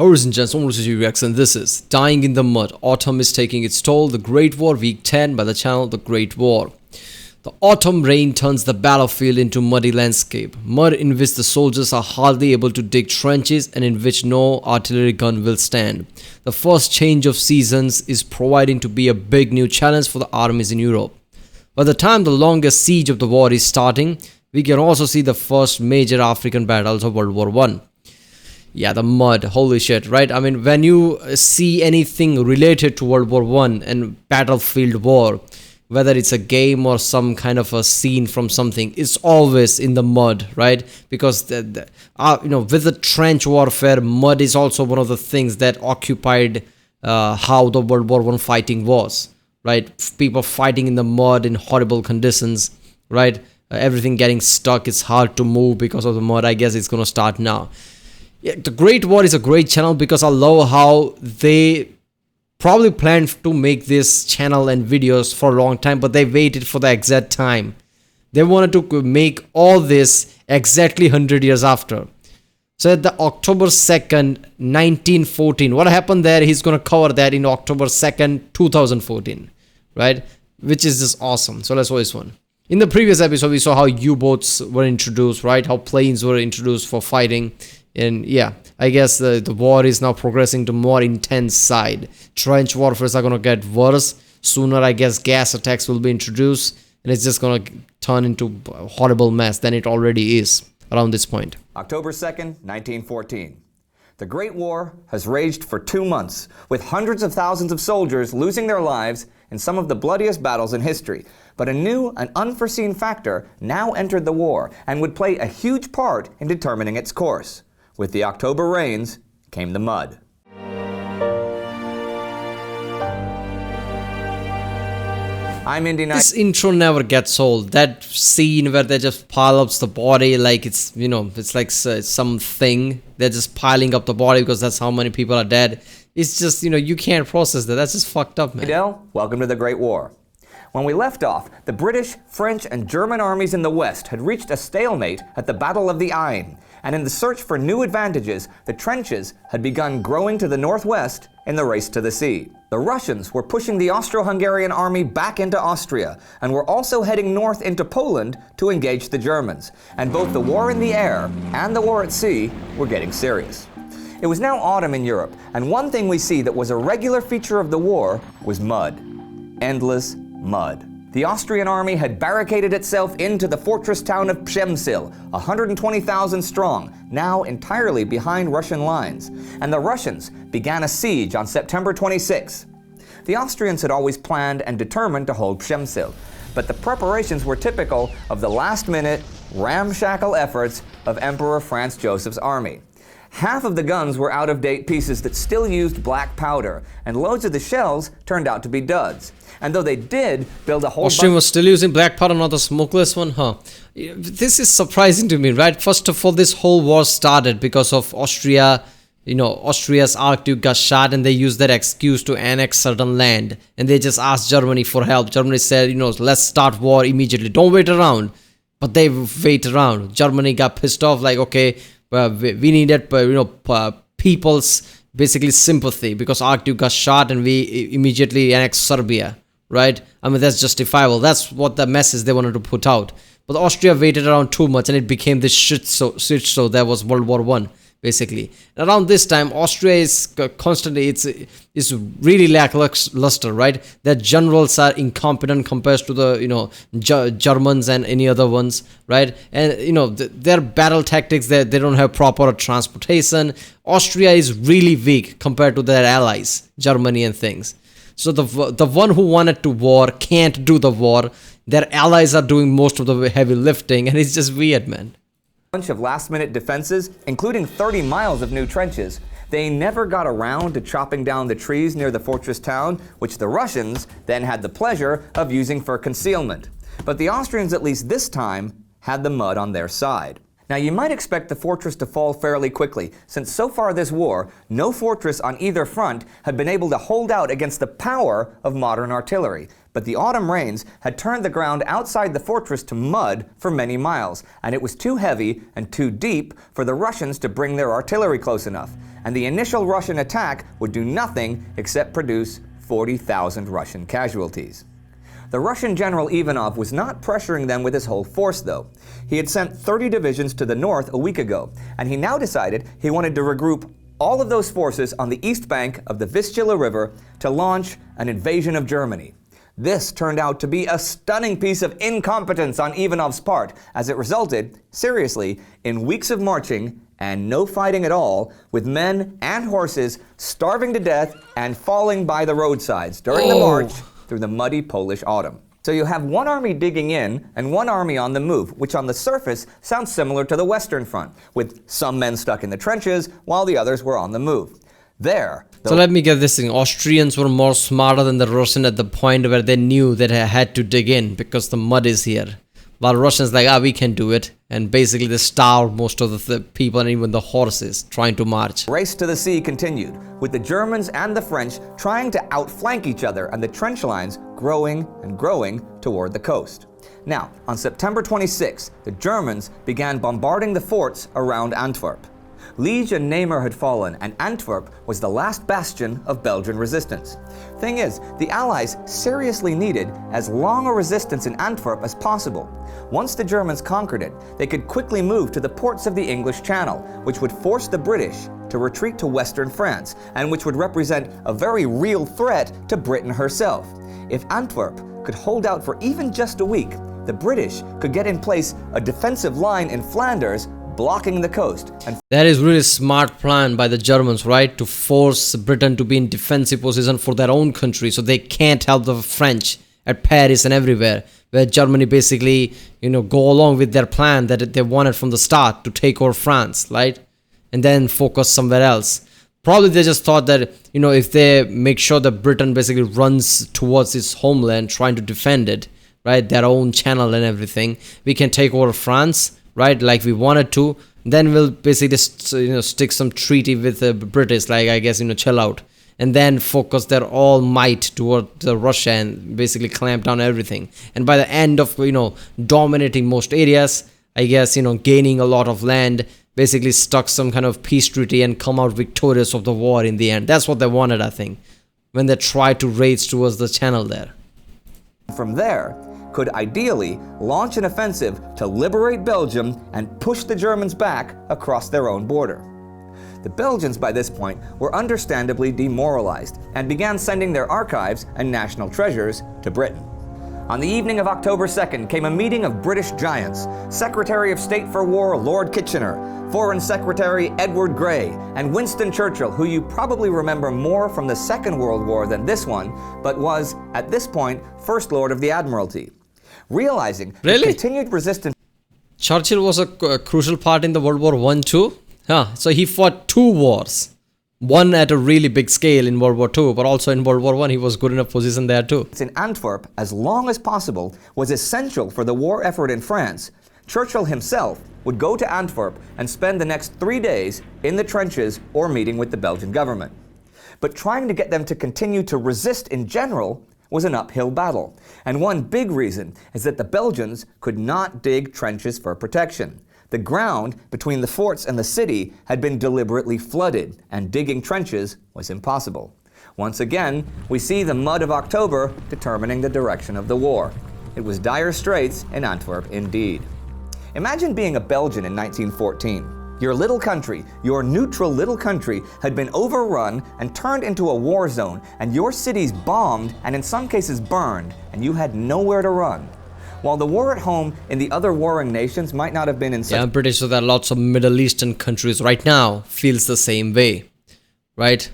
Horizon Gents, and this is Dying in the Mud. Autumn is taking its toll. The Great War, Week 10 by the channel The Great War. The autumn rain turns the battlefield into muddy landscape. Mud in which the soldiers are hardly able to dig trenches and in which no artillery gun will stand. The first change of seasons is proving to be a big new challenge for the armies in Europe. By the time the longest siege of the war is starting, we can also see the first major African battles of World War I. Yeah, the mud, holy shit, right? I mean, when you see anything related to World War I and battlefield war, whether it's a game or some kind of a scene from something, it's always in the mud, right? Because with the trench warfare, mud is also one of the things that occupied how the World War I fighting was, right? People fighting in the mud in horrible conditions, right? Everything getting stuck, it's hard to move because of the mud. I guess it's gonna start now. Yeah, the Great War is a great channel because I love how they probably planned to make this channel and videos for a long time, but they waited for the exact time. They wanted to make all this exactly 100 years after. So at the October 2nd, 1914, what happened there, he's going to cover that in October 2nd, 2014, right? Which is just awesome. So let's watch this one. In the previous episode, we saw how U-boats were introduced, right? How planes were introduced for fighting. And yeah, I guess the war is now progressing to more intense side. Trench warfare are going to get worse. Sooner, I guess, gas attacks will be introduced. And it's just going to turn into a horrible mess than it already is around this point. October 2nd, 1914. The Great War has raged for 2 months, with hundreds of thousands of soldiers losing their lives in some of the bloodiest battles in history. But a new and unforeseen factor now entered the war and would play a huge part in determining its course. With the October rains came the mud. I'm Indy Knight. This intro never gets old. That scene where they just pile up the body like it's, it's like something. They're just piling up the body because that's how many people are dead. It's just, you can't process that. That's just fucked up, man. Adele, welcome to the Great War. When we left off, the British, French, and German armies in the West had reached a stalemate at the Battle of the Aisne, and in the search for new advantages, the trenches had begun growing to the northwest in the race to the sea. The Russians were pushing the Austro-Hungarian army back into Austria, and were also heading north into Poland to engage the Germans, and both the war in the air and the war at sea were getting serious. It was now autumn in Europe, and one thing we see that was a regular feature of the war was mud. Endless mud. The Austrian army had barricaded itself into the fortress town of Przemysl, 120,000 strong, now entirely behind Russian lines, and the Russians began a siege on September 26. The Austrians had always planned and determined to hold Przemysl, but the preparations were typical of the last-minute, ramshackle efforts of Emperor Franz Joseph's army. Half of the guns were out-of-date pieces that still used black powder, and loads of the shells turned out to be duds. And though they did build a whole Austrian was still using black powder, not the smokeless one, huh? This is surprising to me, right? First of all, this whole war started because of Austria. Austria's Archduke got shot and they used that excuse to annex certain land. And they just asked Germany for help. Germany said, let's start war immediately. Don't wait around. But they wait around. Germany got pissed off like, okay, we needed, people's basically sympathy because Archduke got shot and we immediately annexed Serbia, right? I mean, that's justifiable. That's what the message they wanted to put out. But Austria waited around too much and it became this shit show that was World War I, basically. And around this time, Austria is constantly, it's really lackluster, right? Their generals are incompetent compared to the, Germans and any other ones, right? And, their battle tactics, they don't have proper transportation. Austria is really weak compared to their allies, Germany and things. So the one who wanted to war can't do the war. Their allies are doing most of the heavy lifting, and it's just weird, man. Bunch of last-minute defenses, including 30 miles of new trenches. They never got around to chopping down the trees near the fortress town, which the Russians then had the pleasure of using for concealment. But the Austrians, at least this time, had the mud on their side. Now, you might expect the fortress to fall fairly quickly, since so far this war, no fortress on either front had been able to hold out against the power of modern artillery. but the autumn rains had turned the ground outside the fortress to mud for many miles, and it was too heavy and too deep for the Russians to bring their artillery close enough, and the initial Russian attack would do nothing except produce 40,000 Russian casualties. The Russian General Ivanov was not pressuring them with his whole force, though. He had sent 30 divisions to the north a week ago, and he now decided he wanted to regroup all of those forces on the east bank of the Vistula River to launch an invasion of Germany. This turned out to be a stunning piece of incompetence on Ivanov's part, as it resulted, seriously, in weeks of marching and no fighting at all, with men and horses starving to death and falling by the roadsides during the march through the muddy Polish autumn. So you have one army digging in and one army on the move, which on the surface sounds similar to the Western Front, with some men stuck in the trenches while the others were on the move. So let me get this thing. Austrians were more smarter than the Russian at the point where they knew that they had to dig in because the mud is here. While Russians like, we can do it. And basically they starved most of the people and even the horses trying to march. Race to the sea continued, with the Germans and the French trying to outflank each other and the trench lines growing and growing toward the coast. Now, on September 26, the Germans began bombarding the forts around Antwerp. Liege and Namur had fallen, and Antwerp was the last bastion of Belgian resistance. Thing is, the Allies seriously needed as long a resistance in Antwerp as possible. Once the Germans conquered it, they could quickly move to the ports of the English Channel, which would force the British to retreat to western France, and which would represent a very real threat to Britain herself. If Antwerp could hold out for even just a week, the British could get in place a defensive line in Flanders blocking the coast. And that is really smart plan by the Germans, right? To force Britain to be in defensive position for their own country so they can't help the French at Paris and everywhere, where Germany basically, go along with their plan that they wanted from the start to take over France, right? And then focus somewhere else. Probably they just thought that, if they make sure that Britain basically runs towards its homeland, trying to defend it, right? Their own channel and everything, we can take over France, right, like we wanted to, then we'll basically stick some treaty with the British, like I guess, chill out, and then focus their all might toward Russia and basically clamp down everything. And by the end of, dominating most areas, I guess, gaining a lot of land, basically stuck some kind of peace treaty and come out victorious of the war in the end. That's what they wanted, I think, when they tried to race towards the channel there. From there, could ideally launch an offensive to liberate Belgium and push the Germans back across their own border. The Belgians by this point were understandably demoralized and began sending their archives and national treasures to Britain. On the evening of October 2nd came a meeting of British giants, Secretary of State for War Lord Kitchener, Foreign Secretary Edward Grey, and Winston Churchill, who you probably remember more from the Second World War than this one, but was, at this point, First Lord of the Admiralty. Realizing the continued resistance... Churchill was a crucial part in the World War I too? So he fought two wars. One at a really big scale in World War II, but also in World War I he was good enough position there too. In Antwerp, as long as possible, was essential for the war effort in France. Churchill himself would go to Antwerp and spend the next 3 days in the trenches or meeting with the Belgian government. But trying to get them to continue to resist in general was an uphill battle. And one big reason is that the Belgians could not dig trenches for protection. The ground between the forts and the city had been deliberately flooded, and digging trenches was impossible. Once again, we see the mud of October determining the direction of the war. It was dire straits in Antwerp indeed. Imagine being a Belgian in 1914. Your little country, your neutral little country, had been overrun and turned into a war zone, and your cities bombed and in some cases burned, and you had nowhere to run. While the war at home in the other warring nations might not have been in such... Yeah, I'm pretty sure that lots of Middle Eastern countries right now feels the same way, right?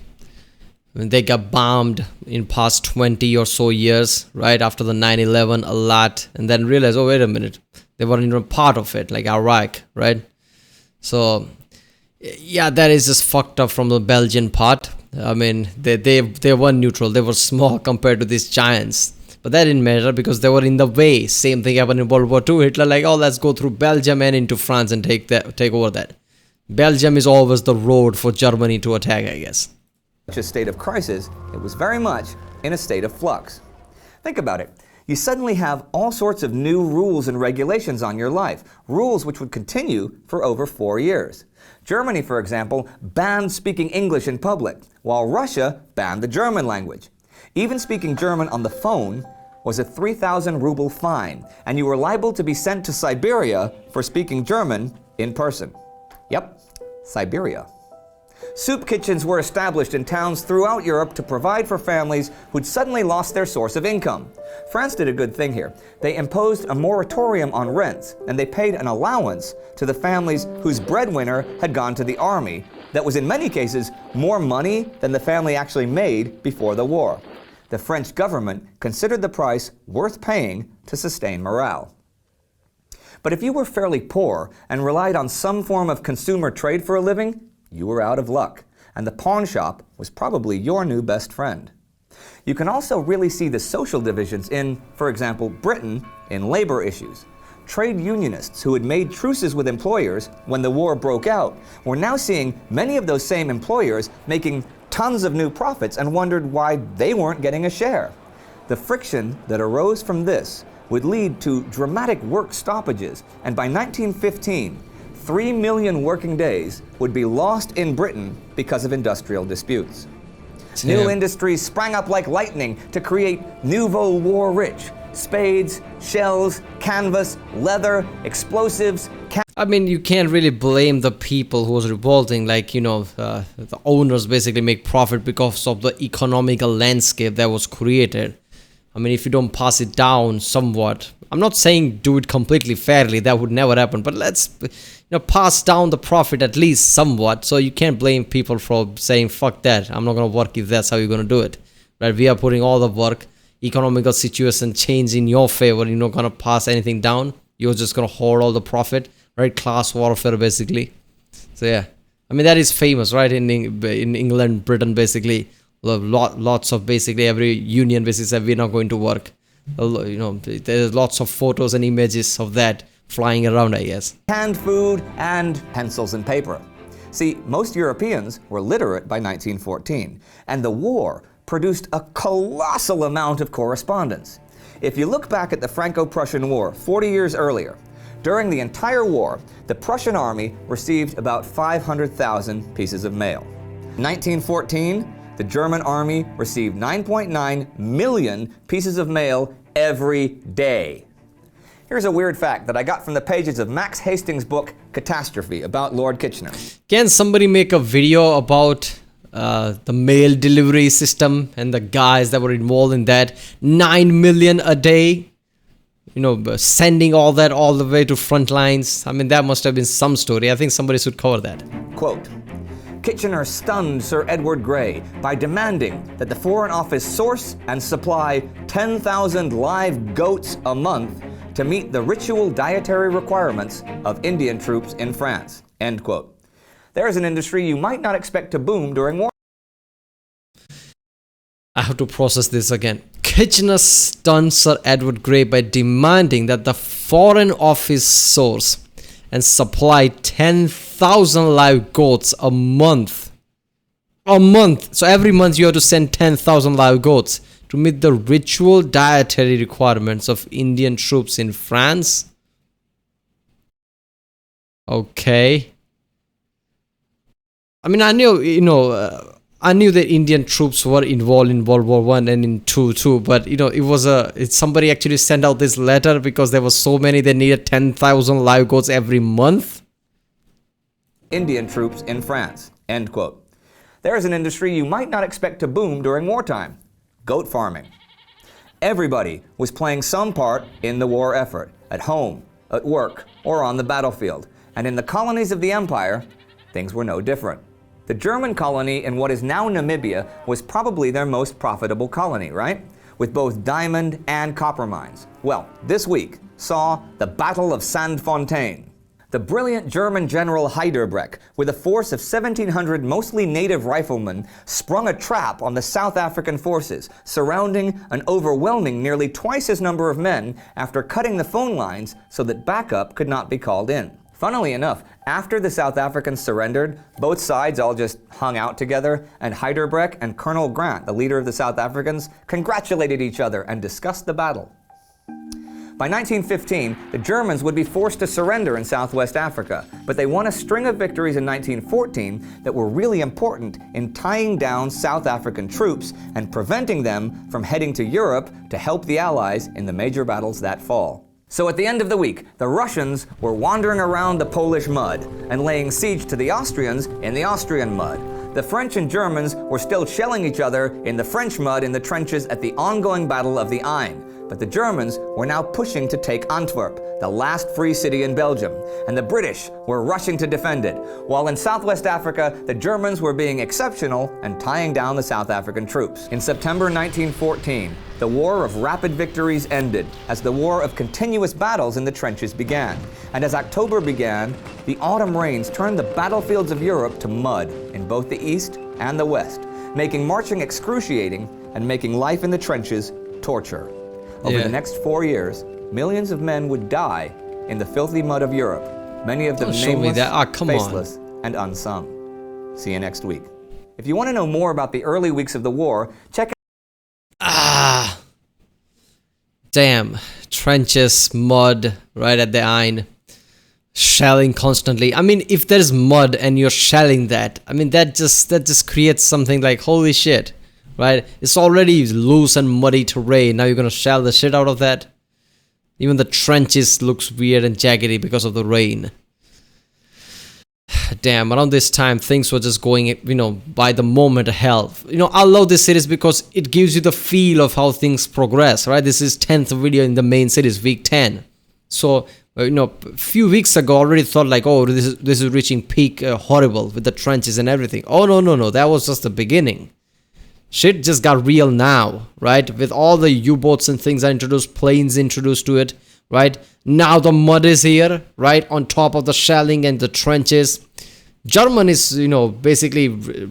When they got bombed in past 20 or so years, right, after the 9/11 a lot, and then realized, oh, wait a minute, they weren't even part of it, like Iraq, right? So, yeah, that is just fucked up from the Belgian part. I mean, they were neutral. They were small compared to these giants. But that didn't matter because they were in the way. Same thing happened in World War II. Hitler like, oh, let's go through Belgium and into France and take over that. Belgium is always the road for Germany to attack, I guess. Such a state of crisis, it was very much in a state of flux. Think about it. You suddenly have all sorts of new rules and regulations on your life, rules which would continue for over 4 years. Germany, for example, banned speaking English in public, while Russia banned the German language. Even speaking German on the phone was a 3,000 ruble fine, and you were liable to be sent to Siberia for speaking German in person. Yep, Siberia. Soup kitchens were established in towns throughout Europe to provide for families who'd suddenly lost their source of income. France did a good thing here. They imposed a moratorium on rents, and they paid an allowance to the families whose breadwinner had gone to the army. That was in many cases more money than the family actually made before the war. The French government considered the price worth paying to sustain morale. But if you were fairly poor and relied on some form of consumer trade for a living, you were out of luck, and the pawn shop was probably your new best friend. You can also really see the social divisions in, for example, Britain in labor issues. Trade unionists who had made truces with employers when the war broke out were now seeing many of those same employers making tons of new profits and wondered why they weren't getting a share. The friction that arose from this would lead to dramatic work stoppages, and by 1915, 3 million working days would be lost in Britain because of industrial disputes. New industries sprang up like lightning to create nouveau war rich. Spades, shells, canvas, leather, explosives. I mean, you can't really blame the people who was revolting, like, the owners basically make profit because of the economical landscape that was created. I mean, if you don't pass it down somewhat, I'm not saying do it completely fairly, that would never happen, but let's pass down the profit at least somewhat. So you can't blame people for saying, fuck that, I'm not going to work if that's how you're going to do it. Right? We are putting all the work, economical situation change in your favor, you're not going to pass anything down, you're just going to hoard all the profit, right? Class warfare basically. So yeah, I mean, that is famous, right? In England, Britain, basically. Lots of basically every union basically said we're not going to work. There's lots of photos and images of that flying around, I guess. Canned food and pencils and paper. See, most Europeans were literate by 1914, and the war produced a colossal amount of correspondence. If you look back at the Franco-Prussian War 40 years earlier, during the entire war, the Prussian army received about 500,000 pieces of mail. 1914, the German army received 9.9 million pieces of mail every day. Here's a weird fact that I got from the pages of Max Hastings' book, Catastrophe, about Lord Kitchener. Can somebody make a video about the mail delivery system and the guys that were involved in that? 9 million a day, sending all that all the way to front lines. I mean, that must have been some story. I think somebody should cover that. Quote, Kitchener stunned Sir Edward Grey by demanding that the Foreign Office source and supply 10,000 live goats a month to meet the ritual dietary requirements of Indian troops in France. End quote. There's an industry you might not expect to boom during war. I have to process this again. Kitchener stunned Sir Edward Grey by demanding that the Foreign Office source and supply 10,000 live goats a month. A month! So every month you have to send 10,000 live goats to meet the ritual dietary requirements of Indian troops in France. Okay. I mean, I knew, I knew that Indian troops were involved in World War I and in II too, but somebody actually sent out this letter because there were so many they needed 10,000 live goats every month. Indian troops in France. End quote. There is an industry you might not expect to boom during wartime. Goat farming. Everybody was playing some part in the war effort, at home, at work, or on the battlefield. And in the colonies of the empire, things were no different. The German colony in what is now Namibia was probably their most profitable colony, right? With both diamond and copper mines. Well, this week saw the Battle of Sandfontein. The brilliant German general Heiderbrecht, with a force of 1,700 mostly native riflemen, sprung a trap on the South African forces, surrounding an overwhelming nearly twice as number of men after cutting the phone lines so that backup could not be called in. Funnily enough, after the South Africans surrendered, both sides all just hung out together, and Heiderbrecht and Colonel Grant, the leader of the South Africans, congratulated each other and discussed the battle. By 1915, the Germans would be forced to surrender in Southwest Africa, but they won a string of victories in 1914 that were really important in tying down South African troops and preventing them from heading to Europe to help the Allies in the major battles that fall. So at the end of the week, the Russians were wandering around the Polish mud and laying siege to the Austrians in the Austrian mud. The French and Germans were still shelling each other in the French mud in the trenches at the ongoing Battle of the Aisne. But the Germans were now pushing to take Antwerp, the last free city in Belgium, and the British were rushing to defend it, while in Southwest Africa, the Germans were being exceptional and tying down the South African troops. In September 1914, the War of Rapid Victories ended, as the War of Continuous Battles in the trenches began. And as October began, the autumn rains turned the battlefields of Europe to mud in both the East and the West, making marching excruciating and making life in the trenches torture. Over the next 4 years, millions of men would die in the filthy mud of Europe, many of them nameless, faceless, and unsung. See you next week. If you want to know more about the early weeks of the war, check out... Damn. Trenches, mud, right at the Aisne. Shelling constantly. I mean, if there's mud and you're shelling that, I mean, that just creates something like, holy shit. Right? It's already loose and muddy terrain. Now you're gonna shell the shit out of that. Even the trenches looks weird and jaggedy because of the rain. Damn, around this time things were just going, by the moment of hell. I love this series because it gives you the feel of how things progress, right? This is 10th video in the main series, week 10. So, a few weeks ago I already thought like, oh, this is reaching peak horrible with the trenches and everything. Oh, no, that was just the beginning. Shit just got real now, right? With all the U-boats and things are introduced, planes introduced to it, right? Now the mud is here, right? On top of the shelling and the trenches. German is, basically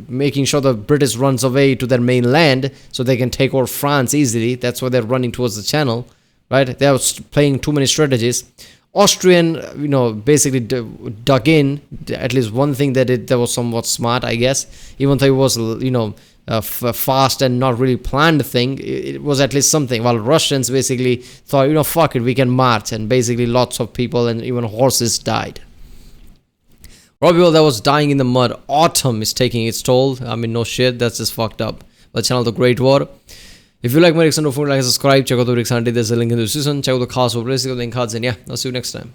making sure the British runs away to their mainland so they can take over France easily. That's why they're running towards the channel, right? They are playing too many strategies. Austrian, basically dug in. At least one thing they did that was somewhat smart, I guess. Even though it was, fast and not really planned thing, it was at least something. While Russians basically thought, fuck it, we can march, and basically lots of people and even horses died. Robbie that was dying in the mud. Autumn is taking its toll. I mean, no shit, that's just fucked up. The channel The Great War. If you like my reaction, don't forget to like and subscribe. Check out the reaction, there's a link in the description. Check out the cast of link cards, and yeah, I'll see you next time.